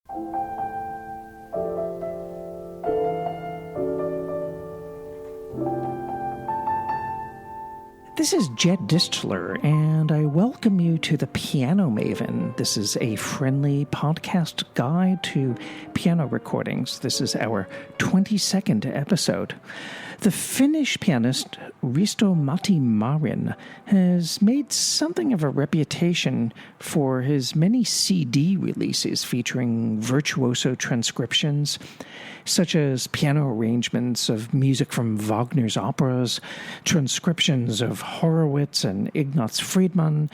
This is Jed Distler, and I welcome you to the Piano Maven. This is a friendly podcast guide to piano recordings. This is our 22nd episode. The Finnish pianist Risto-Matti Marin has made something of a reputation for his many CD releases featuring virtuoso transcriptions, such as piano arrangements of music from Wagner's operas, transcriptions of Horowitz and Ignaz Friedman,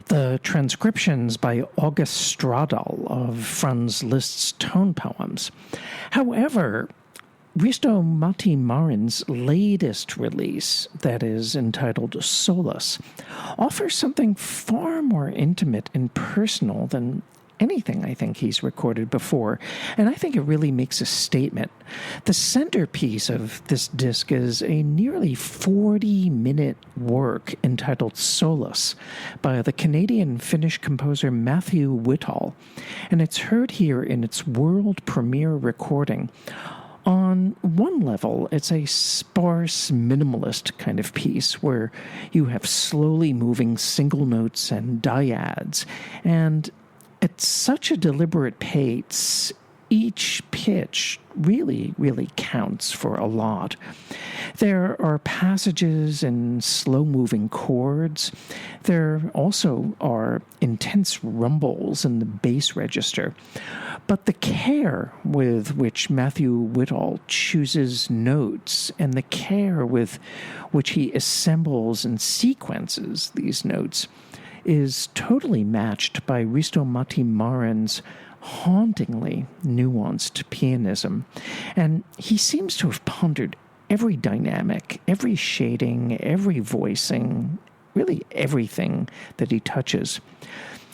the transcriptions by August Stradal of Franz Liszt's tone poems. However, Risto-Matti Marin's latest release, that is entitled Solace, offers something far more intimate and personal than anything I think he's recorded before, and I think it really makes a statement. The centerpiece of this disc is a nearly 40-minute work entitled Solace by the Canadian-Finnish composer Matthew Whitall, and it's heard here in its world premiere recording. On one level, it's a sparse, minimalist kind of piece where you have slowly moving single notes and dyads, and at such a deliberate pace, each pitch really, really counts for a lot. There are passages in slow-moving chords. There also are intense rumbles in the bass register. But the care with which Matthew Whitall chooses notes and the care with which he assembles and sequences these notes is totally matched by Risto-Matti Marin's hauntingly nuanced pianism. And he seems to have pondered every dynamic, every shading, every voicing, really everything that he touches.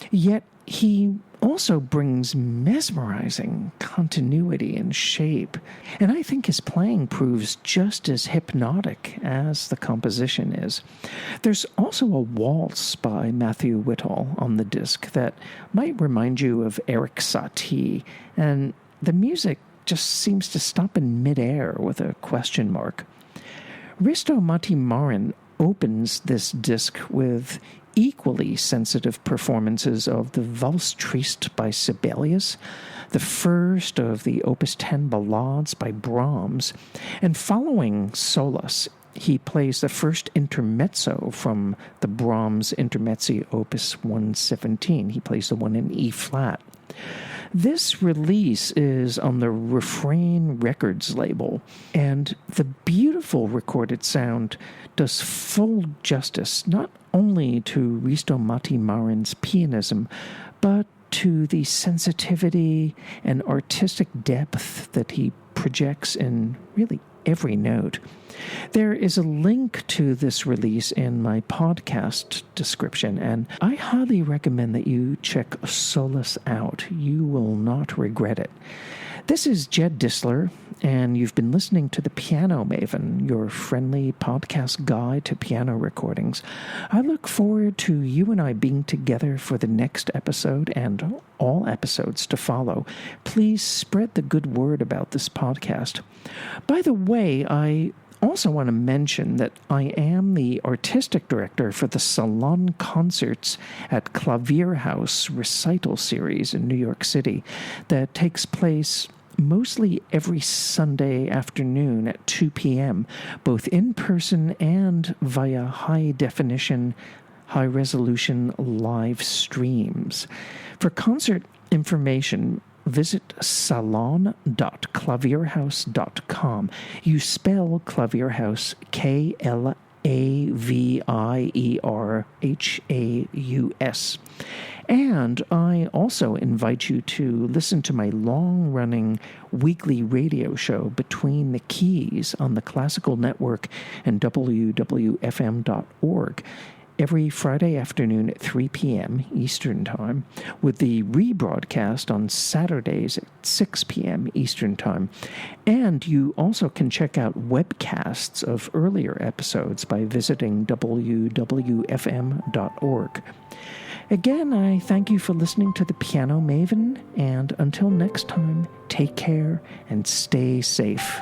Yet he also brings mesmerizing continuity and shape, and I think his playing proves just as hypnotic as the composition is. There's also a waltz by Matthew Whitall on the disc that might remind you of Eric Satie, and the music just seems to stop in midair with a question mark. Risto-Matti Marin opens this disc with equally sensitive performances of the Valse Triste by Sibelius, the first of the Opus 10 ballades by Brahms, and following Solace, he plays the first intermezzo from the Brahms Intermezzi Opus 117. He plays the one in E-flat. This release is on the Refrain Records label, and the beautiful recorded sound does full justice not only to Risto-Matti Marin's pianism, but to the sensitivity and artistic depth that he projects in really every note. There is a link to this release in my podcast description, and I highly recommend that you check Solace out. You will not regret it. This is Jed Distler, and you've been listening to The Piano Maven, your friendly podcast guide to piano recordings. I look forward to you and I being together for the next episode and all episodes to follow. Please spread the good word about this podcast. By the way, I also want to mention that I am the artistic director for the Salon Concerts at Clavier House recital series in New York City that takes place mostly every Sunday afternoon at 2 p.m., both in person and via high-definition, high-resolution live streams. For concert information, visit salon.clavierhouse.com. You spell Clavierhouse Klavierhaus. And I also invite you to listen to my long-running weekly radio show Between the Keys on the Classical Network and wwfm.org every Friday afternoon at 3 p.m. Eastern Time, with the rebroadcast on Saturdays at 6 p.m. Eastern Time. And you also can check out webcasts of earlier episodes by visiting wwfm.org. Again, I thank you for listening to The Piano Maven, and until next time, take care and stay safe.